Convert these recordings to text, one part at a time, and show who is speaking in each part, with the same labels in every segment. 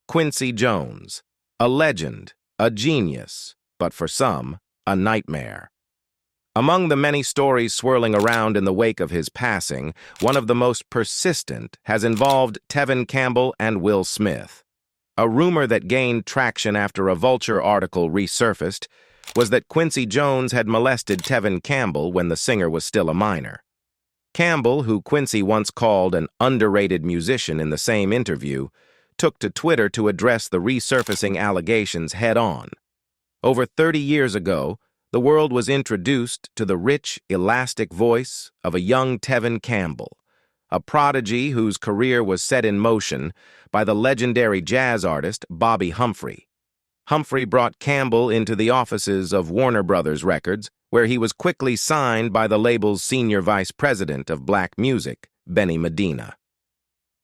Speaker 1: Quincy Jones, a legend, a genius, but for some, a nightmare. Among the many stories swirling around in the wake of his passing, one of the most persistent has involved Tevin Campbell and Will Smith. A rumor that gained traction after a Vulture article resurfaced was that Quincy Jones had molested Tevin Campbell when the singer was still a minor. Campbell, who Quincy once called an underrated musician in the same interview, took to Twitter to address the resurfacing allegations head-on. Over 30 years ago, the world was introduced to the rich, elastic voice of a young Tevin Campbell, a prodigy whose career was set in motion by the legendary jazz artist Bobby Humphrey. Humphrey brought Campbell into the offices of Warner Brothers Records, where he was quickly signed by the label's senior vice president of black music, Benny Medina.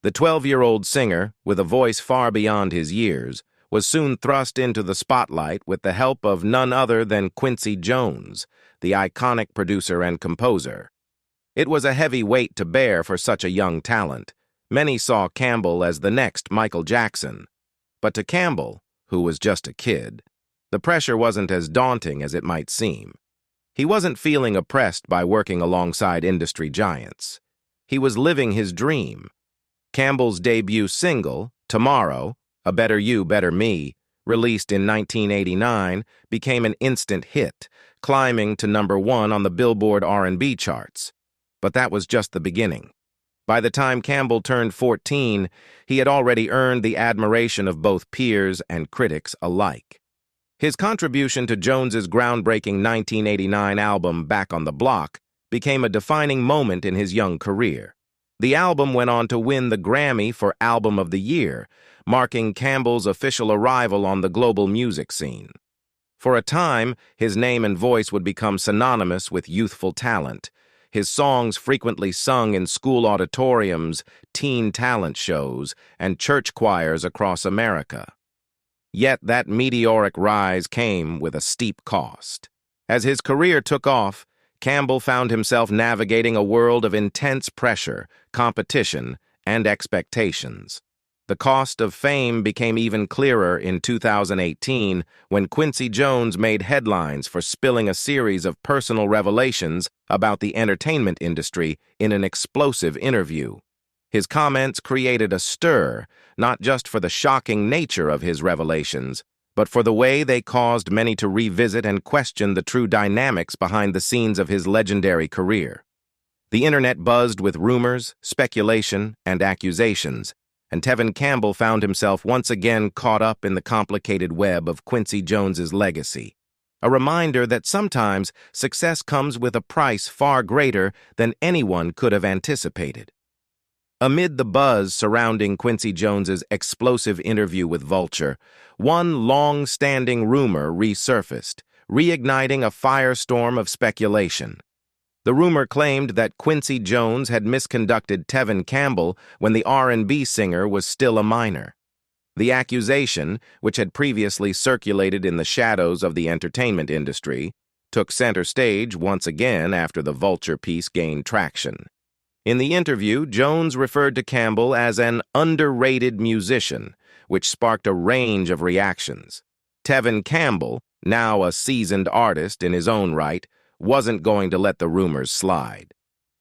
Speaker 1: The 12-year-old singer, with a voice far beyond his years, was soon thrust into the spotlight with the help of none other than Quincy Jones, the iconic producer and composer. It was a heavy weight to bear for such a young talent. Many saw Campbell as the next Michael Jackson. But to Campbell, who was just a kid, the pressure wasn't as daunting as it might seem. He wasn't feeling oppressed by working alongside industry giants. He was living his dream. Campbell's debut single, Tomorrow, A Better You, Better Me, released in 1989, became an instant hit, climbing to #1 on the Billboard R&B charts. But that was just the beginning. By the time Campbell turned 14, he had already earned the admiration of both peers and critics alike. His contribution to Jones's groundbreaking 1989 album Back on the Block became a defining moment in his young career. The album went on to win the Grammy for Album of the Year, marking Campbell's official arrival on the global music scene. For a time, his name and voice would become synonymous with youthful talent, his songs frequently sung in school auditoriums, teen talent shows, and church choirs across America. Yet that meteoric rise came with a steep cost. As his career took off, Campbell found himself navigating a world of intense pressure, competition, and expectations. The cost of fame became even clearer in 2018 when Quincy Jones made headlines for spilling a series of personal revelations about the entertainment industry in an explosive interview. His comments created a stir, not just for the shocking nature of his revelations, but for the way they caused many to revisit and question the true dynamics behind the scenes of his legendary career. The internet buzzed with rumors, speculation, and accusations, and Tevin Campbell found himself once again caught up in the complicated web of Quincy Jones's legacy. A reminder that sometimes success comes with a price far greater than anyone could have anticipated. Amid the buzz surrounding Quincy Jones's explosive interview with Vulture, one long-standing rumor resurfaced, reigniting a firestorm of speculation. The rumor claimed that Quincy Jones had misconducted Tevin Campbell when the R&B singer was still a minor. The accusation, which had previously circulated in the shadows of the entertainment industry, took center stage once again after the Vulture piece gained traction. In the interview, Jones referred to Campbell as an underrated musician, which sparked a range of reactions. Tevin Campbell, now a seasoned artist in his own right, wasn't going to let the rumors slide.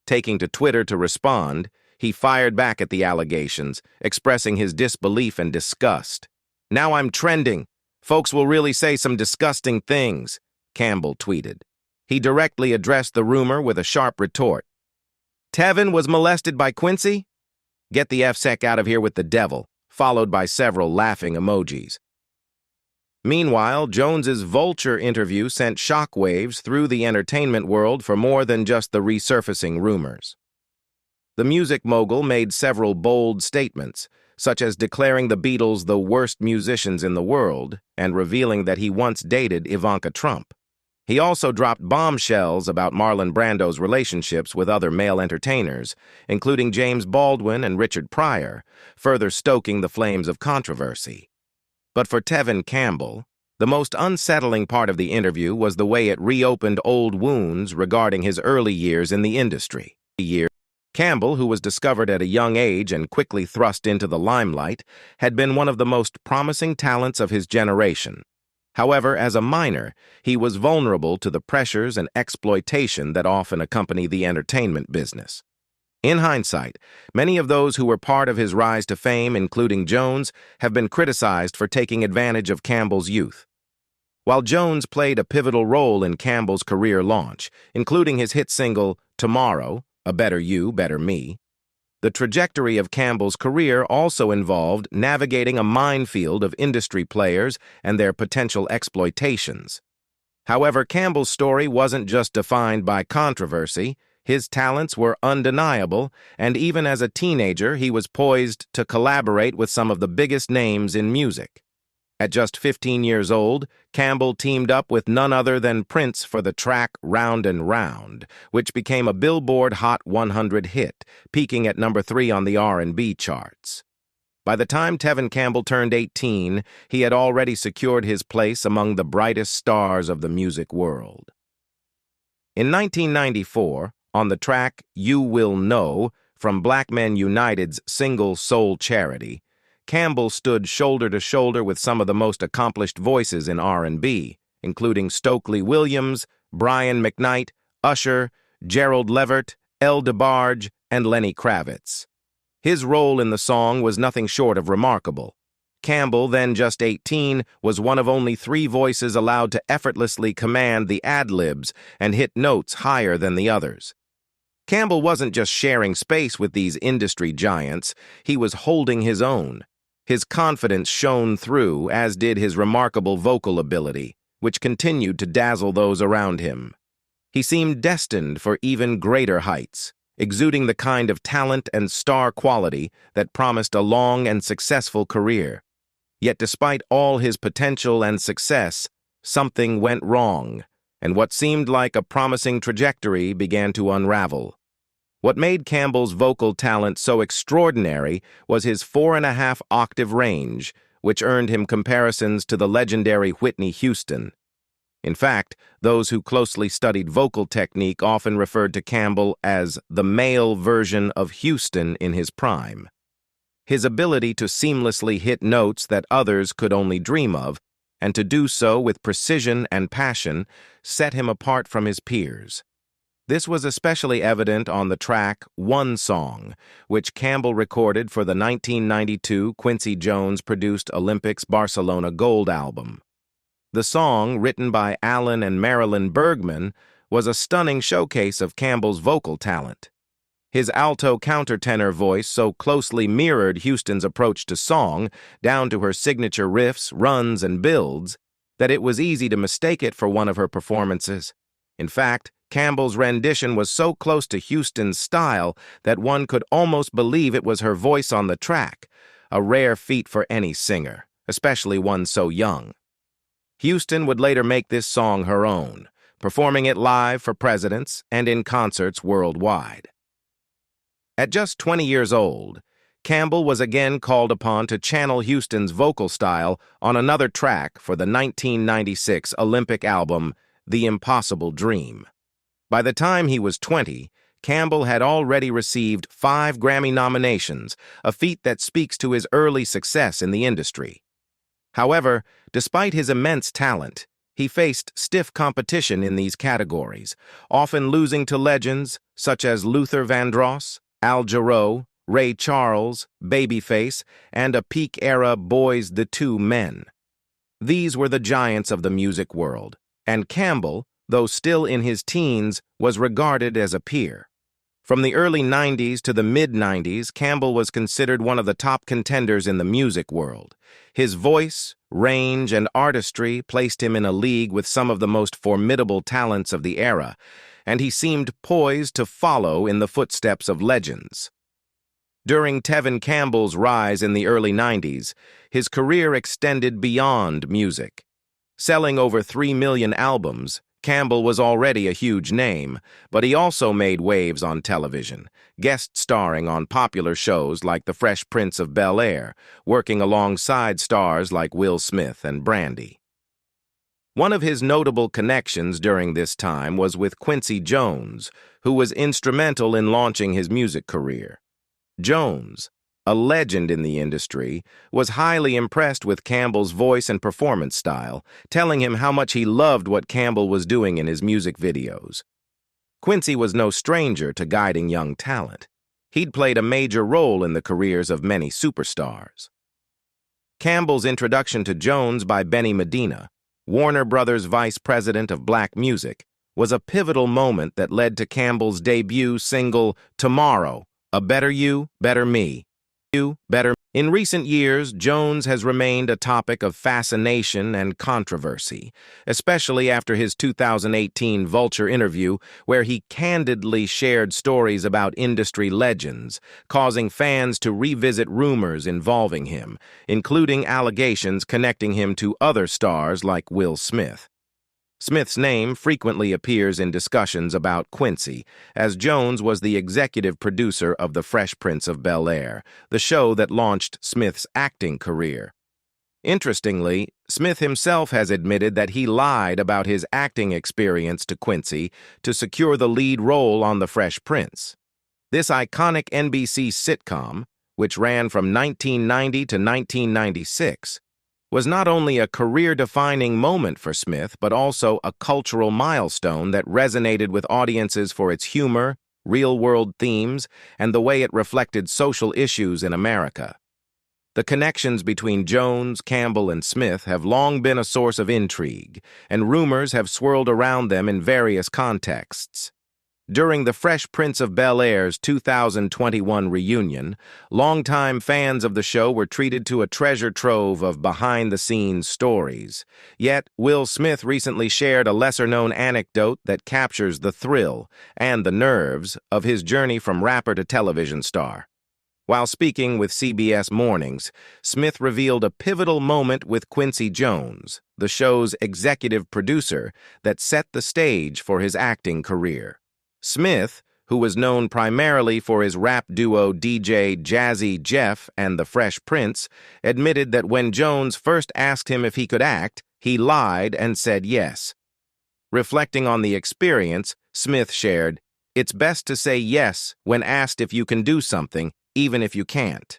Speaker 1: Taking to Twitter to respond, he fired back at the allegations, expressing his disbelief and disgust. "Now I'm trending. Folks will really say some disgusting things," Campbell tweeted. He directly addressed the rumor with a sharp retort. "Tevin was molested by Quincy? Get the F-sec out of here with the devil," followed by several laughing emojis. Meanwhile, Jones's Vulture interview sent shockwaves through the entertainment world for more than just the resurfacing rumors. The music mogul made several bold statements, such as declaring the Beatles the worst musicians in the world and revealing that he once dated Ivanka Trump. He also dropped bombshells about Marlon Brando's relationships with other male entertainers, including James Baldwin and Richard Pryor, further stoking the flames of controversy. But for Tevin Campbell, the most unsettling part of the interview was the way it reopened old wounds regarding his early years in the industry. Campbell, who was discovered at a young age and quickly thrust into the limelight, had been one of the most promising talents of his generation. However, as a minor, he was vulnerable to the pressures and exploitation that often accompany the entertainment business. In hindsight, many of those who were part of his rise to fame, including Jones, have been criticized for taking advantage of Campbell's youth. While Jones played a pivotal role in Campbell's career launch, including his hit single, Tomorrow, A Better You, Better Me, the trajectory of Campbell's career also involved navigating a minefield of industry players and their potential exploitations. However, Campbell's story wasn't just defined by controversy. His talents were undeniable, and even as a teenager, he was poised to collaborate with some of the biggest names in music. At just 15 years old, Campbell teamed up with none other than Prince for the track Round and Round, which became a Billboard Hot 100 hit, peaking at number 3 on the R&B charts. By the time Tevin Campbell turned 18, he had already secured his place among the brightest stars of the music world. In 1994, on the track You Will Know from Black Men United's single Soul Charity, Campbell stood shoulder to shoulder with some of the most accomplished voices in R&B, including Stokely Williams, Brian McKnight, Usher, Gerald Levert, El DeBarge, and Lenny Kravitz. His role in the song was nothing short of remarkable. Campbell, then just 18, was one of only 3 voices allowed to effortlessly command the ad-libs and hit notes higher than the others. Campbell wasn't just sharing space with these industry giants, he was holding his own. His confidence shone through, as did his remarkable vocal ability, which continued to dazzle those around him. He seemed destined for even greater heights, exuding the kind of talent and star quality that promised a long and successful career. Yet despite all his potential and success, something went wrong, and what seemed like a promising trajectory began to unravel. What made Campbell's vocal talent so extraordinary was his 4.5-octave range, which earned him comparisons to the legendary Whitney Houston. In fact, those who closely studied vocal technique often referred to Campbell as the male version of Houston in his prime. His ability to seamlessly hit notes that others could only dream of, and to do so with precision and passion, set him apart from his peers. This was especially evident on the track One Song, which Campbell recorded for the 1992 Quincy Jones-produced Olympics Barcelona Gold album. The song, written by Alan and Marilyn Bergman, was a stunning showcase of Campbell's vocal talent. His alto countertenor voice so closely mirrored Houston's approach to song, down to her signature riffs, runs, and builds, that it was easy to mistake it for one of her performances. In fact, Campbell's rendition was so close to Houston's style that one could almost believe it was her voice on the track, a rare feat for any singer, especially one so young. Houston would later make this song her own, performing it live for presidents and in concerts worldwide. At just 20 years old, Campbell was again called upon to channel Houston's vocal style on another track for the 1996 Olympic album, The Impossible Dream. By the time he was 20, Campbell had already received 5 Grammy nominations, a feat that speaks to his early success in the industry. However, despite his immense talent, he faced stiff competition in these categories, often losing to legends such as Luther Vandross, Al Jarreau, Ray Charles, Babyface, and a peak-era Boys the Two Men. These were the giants of the music world, and Campbell, though still in his teens, was regarded as a peer. From the early 90s to the mid-90s, Campbell was considered one of the top contenders in the music world. His voice, range, and artistry placed him in a league with some of the most formidable talents of the era, and he seemed poised to follow in the footsteps of legends. During Tevin Campbell's rise in the early 90s, his career extended beyond music. Selling over 3 million albums, Campbell was already a huge name, but he also made waves on television, guest starring on popular shows like The Fresh Prince of Bel-Air, working alongside stars like Will Smith and Brandy. One of his notable connections during this time was with Quincy Jones, who was instrumental in launching his music career. Jones, a legend in the industry, was highly impressed with Campbell's voice and performance style, telling him how much he loved what Campbell was doing in his music videos. Quincy was no stranger to guiding young talent. He'd played a major role in the careers of many superstars. Campbell's introduction to Jones by Benny Medina, Warner Brothers' vice president of black music, was a pivotal moment that led to Campbell's debut single, Tomorrow, A Better You, Better Me. You, Better. In recent years, Jones has remained a topic of fascination and controversy, especially after his 2018 Vulture interview, where he candidly shared stories about industry legends, causing fans to revisit rumors involving him, including allegations connecting him to other stars like Will Smith. Smith's name frequently appears in discussions about Quincy, as Jones was the executive producer of The Fresh Prince of Bel-Air, the show that launched Smith's acting career. Interestingly, Smith himself has admitted that he lied about his acting experience to Quincy to secure the lead role on The Fresh Prince. This iconic NBC sitcom, which ran from 1990 to 1996, was not only a career-defining moment for Smith, but also a cultural milestone that resonated with audiences for its humor, real-world themes, and the way it reflected social issues in America. The connections between Jones, Campbell, and Smith have long been a source of intrigue, and rumors have swirled around them in various contexts. During The Fresh Prince of Bel-Air's 2021 reunion, longtime fans of the show were treated to a treasure trove of behind-the-scenes stories. Yet, Will Smith recently shared a lesser-known anecdote that captures the thrill and the nerves of his journey from rapper to television star. While speaking with CBS Mornings, Smith revealed a pivotal moment with Quincy Jones, the show's executive producer, that set the stage for his acting career. Smith, who was known primarily for his rap duo DJ Jazzy Jeff and The Fresh Prince, admitted that when Jones first asked him if he could act, he lied and said yes. Reflecting on the experience, Smith shared, "It's best to say yes when asked if you can do something, even if you can't."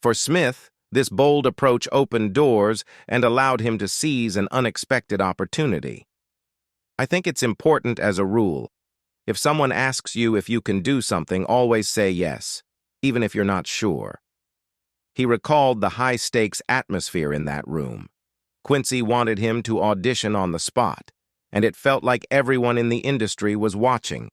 Speaker 1: For Smith, this bold approach opened doors and allowed him to seize an unexpected opportunity. I think it's important as a rule. If someone asks you if you can do something, always say yes, even if you're not sure. He recalled the high-stakes atmosphere in that room. Quincy wanted him to audition on the spot, and it felt like everyone in the industry was watching.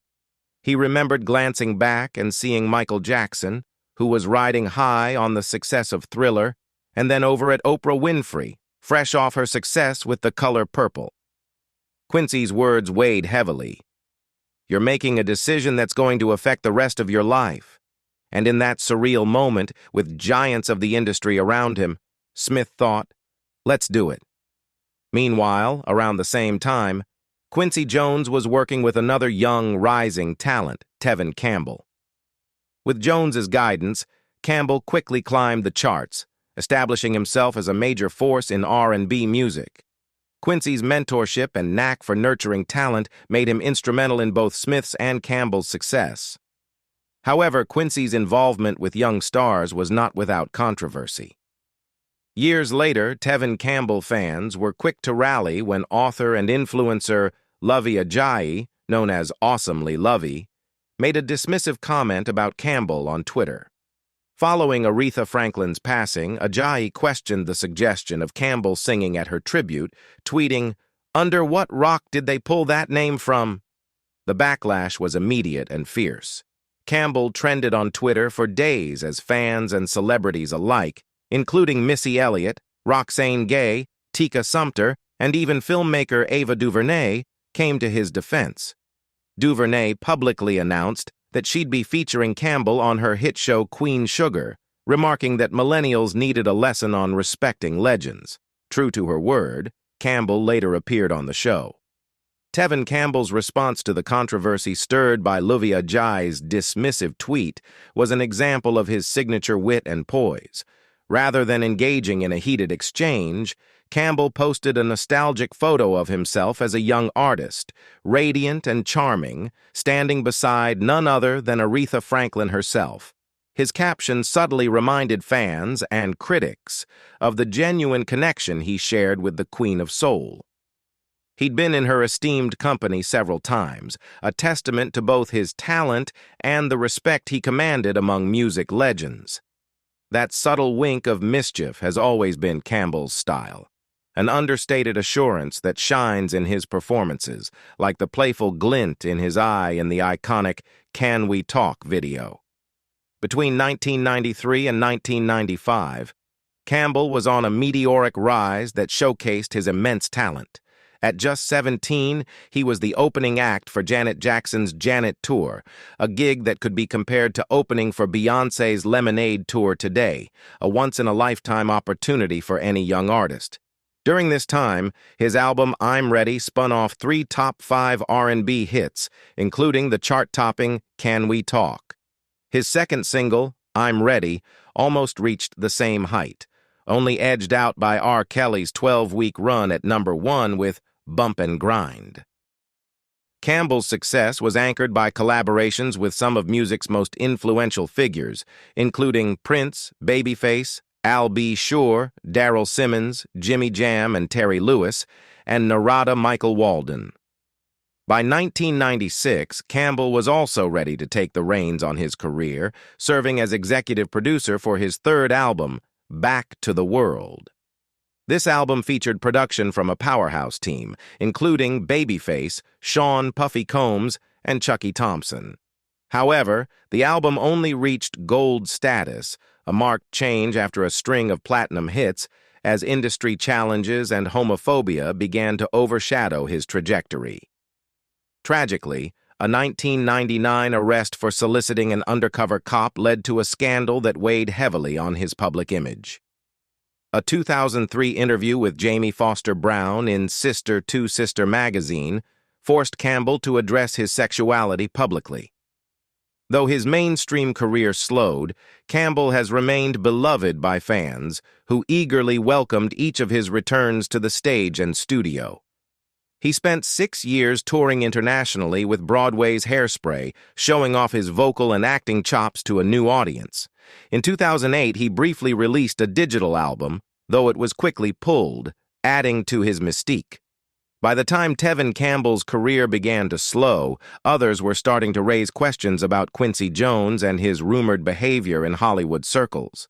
Speaker 1: He remembered glancing back and seeing Michael Jackson, who was riding high on the success of Thriller, and then over at Oprah Winfrey, fresh off her success with The Color Purple. Quincy's words weighed heavily. You're making a decision that's going to affect the rest of your life. And in that surreal moment, with giants of the industry around him, Smith thought, let's do it. Meanwhile, around the same time, Quincy Jones was working with another young, rising talent, Tevin Campbell. With Jones's guidance, Campbell quickly climbed the charts, establishing himself as a major force in R&B music. Quincy's mentorship and knack for nurturing talent made him instrumental in both Smith's and Campbell's success. However, Quincy's involvement with young stars was not without controversy. Years later, Tevin Campbell fans were quick to rally when author and influencer Lovey Ajayi, known as Awesomely Lovey, made a dismissive comment about Campbell on Twitter. Following Aretha Franklin's passing, Ajayi questioned the suggestion of Campbell singing at her tribute, tweeting, "Under what rock did they pull that name from?" The backlash was immediate and fierce. Campbell trended on Twitter for days as fans and celebrities alike, including Missy Elliott, Roxane Gay, Tika Sumpter, and even filmmaker Ava DuVernay, came to his defense. DuVernay publicly announced that she'd be featuring Campbell on her hit show Queen Sugar, remarking that millennials needed a lesson on respecting legends. True to her word, Campbell later appeared on the show. Tevin Campbell's response to the controversy stirred by Lovey Ajayi's dismissive tweet was an example of his signature wit and poise. Rather than engaging in a heated exchange, Campbell posted a nostalgic photo of himself as a young artist, radiant and charming, standing beside none other than Aretha Franklin herself. His caption subtly reminded fans and critics of the genuine connection he shared with the Queen of Soul. He'd been in her esteemed company several times, a testament to both his talent and the respect he commanded among music legends. That subtle wink of mischief has always been Campbell's style, an understated assurance that shines in his performances, like the playful glint in his eye in the iconic "Can We Talk" video. Between 1993 and 1995, Campbell was on a meteoric rise that showcased his immense talent. At just 17, he was the opening act for Janet Jackson's Janet Tour, a gig that could be compared to opening for Beyoncé's Lemonade Tour today, a once-in-a-lifetime opportunity for any young artist. During this time, his album I'm Ready spun off 3 top 5 R&B hits, including the chart-topping Can We Talk. His second single, I'm Ready, almost reached the same height, only edged out by R. Kelly's 12-week run at #1 with Bump and Grind. Campbell's success was anchored by collaborations with some of music's most influential figures, including Prince, Babyface, Al B. Sure, Daryl Simmons, Jimmy Jam, and Terry Lewis, and Narada Michael Walden. By 1996, Campbell was also ready to take the reins on his career, serving as executive producer for his third album, Back to the World. This album featured production from a powerhouse team, including Babyface, Sean Puffy Combs, and Chucky Thompson. However, the album only reached gold status, a marked change after a string of platinum hits, as industry challenges and homophobia began to overshadow his trajectory. Tragically, a 1999 arrest for soliciting an undercover cop led to a scandal that weighed heavily on his public image. A 2003 interview with Jamie Foster Brown in Sister to Sister magazine forced Campbell to address his sexuality publicly. Though his mainstream career slowed, Campbell has remained beloved by fans who eagerly welcomed each of his returns to the stage and studio. He spent 6 years touring internationally with Broadway's Hairspray, showing off his vocal and acting chops to a new audience. In 2008, he briefly released a digital album, though it was quickly pulled, adding to his mystique. By the time Tevin Campbell's career began to slow, others were starting to raise questions about Quincy Jones and his rumored behavior in Hollywood circles.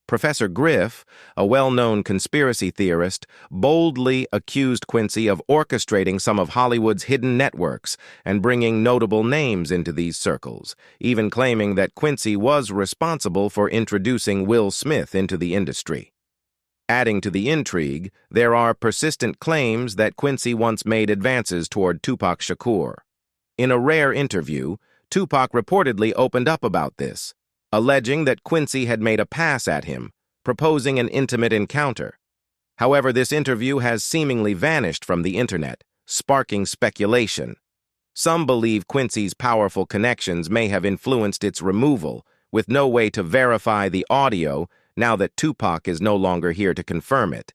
Speaker 1: Professor Griff, a well-known conspiracy theorist, boldly accused Quincy of orchestrating some of Hollywood's hidden networks and bringing notable names into these circles, even claiming that Quincy was responsible for introducing Will Smith into the industry. Adding to the intrigue, there are persistent claims that Quincy once made advances toward Tupac Shakur. In a rare interview, Tupac reportedly opened up about this, alleging that Quincy had made a pass at him, proposing an intimate encounter. However, this interview has seemingly vanished from the internet, sparking speculation. Some believe Quincy's powerful connections may have influenced its removal, with no way to verify the audio now that Tupac is no longer here to confirm it.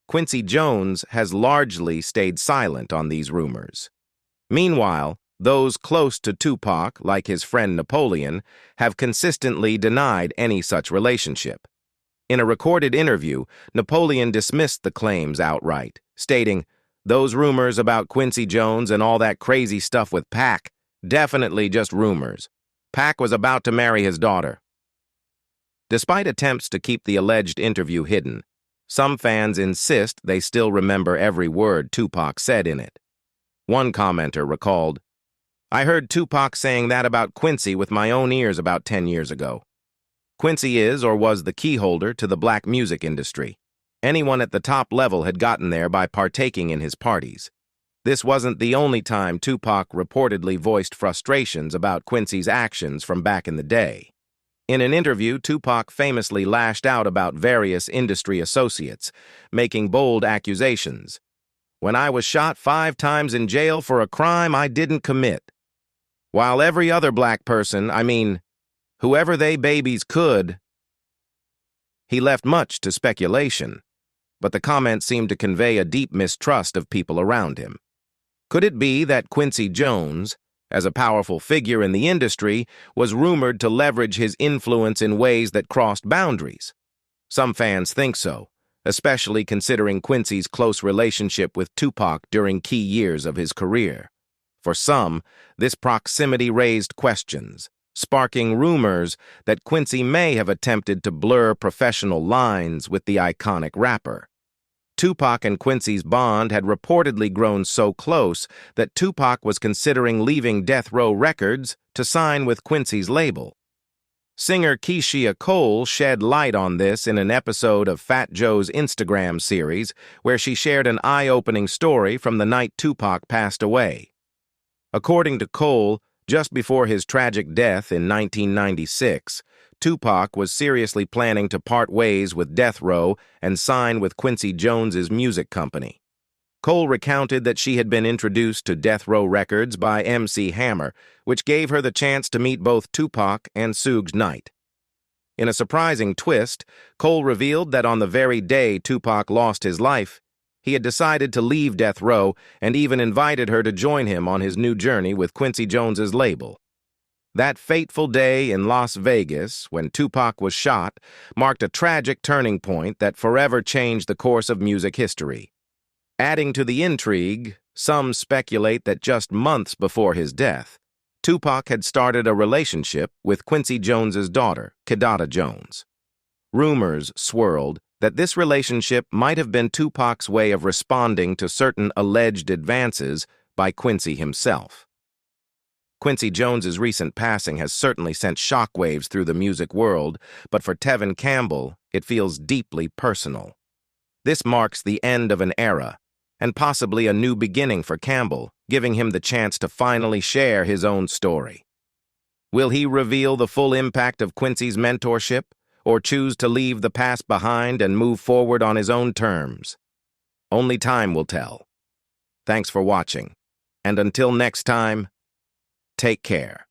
Speaker 1: Quincy Jones has largely stayed silent on these rumors. Meanwhile, those close to Tupac, like his friend Napoleon, have consistently denied any such relationship. In a recorded interview, Napoleon dismissed the claims outright, stating, "Those rumors about Quincy Jones and all that crazy stuff with Pac, definitely just rumors. Pac was about to marry his daughter." Despite attempts to keep the alleged interview hidden, some fans insist they still remember every word Tupac said in it. One commenter recalled, "I heard Tupac saying that about Quincy with my own ears about 10 years ago." Quincy is or was the key holder to the black music industry. Anyone at the top level had gotten there by partaking in his parties. This wasn't the only time Tupac reportedly voiced frustrations about Quincy's actions from back in the day. In an interview, Tupac famously lashed out about various industry associates, making bold accusations. "When I was shot 5 times in jail for a crime I didn't commit. While every other black person, whoever they babies could." He left much to speculation, but the comment seemed to convey a deep mistrust of people around him. Could it be that Quincy Jones, as a powerful figure in the industry, was rumored to leverage his influence in ways that crossed boundaries? Some fans think so, especially considering Quincy's close relationship with Tupac during key years of his career. For some, this proximity raised questions, sparking rumors that Quincy may have attempted to blur professional lines with the iconic rapper. Tupac and Quincy's bond had reportedly grown so close that Tupac was considering leaving Death Row Records to sign with Quincy's label. Singer Keisha Cole shed light on this in an episode of Fat Joe's Instagram series, where she shared an eye-opening story from the night Tupac passed away. According to Cole, just before his tragic death in 1996, Tupac was seriously planning to part ways with Death Row and sign with Quincy Jones's music company. Cole recounted that she had been introduced to Death Row Records by MC Hammer, which gave her the chance to meet both Tupac and Suge Knight. In a surprising twist, Cole revealed that on the very day Tupac lost his life, he had decided to leave Death Row and even invited her to join him on his new journey with Quincy Jones's label. That fateful day in Las Vegas, when Tupac was shot, marked a tragic turning point that forever changed the course of music history. Adding to the intrigue, some speculate that just months before his death, Tupac had started a relationship with Quincy Jones's daughter, Kidada Jones. Rumors swirled that this relationship might have been Tupac's way of responding to certain alleged advances by Quincy himself. Quincy Jones's recent passing has certainly sent shockwaves through the music world, but for Tevin Campbell, it feels deeply personal. This marks the end of an era, and possibly a new beginning for Campbell, giving him the chance to finally share his own story. Will he reveal the full impact of Quincy's mentorship, or choose to leave the past behind and move forward on his own terms? Only time will tell. Thanks for watching, and until next time, take care.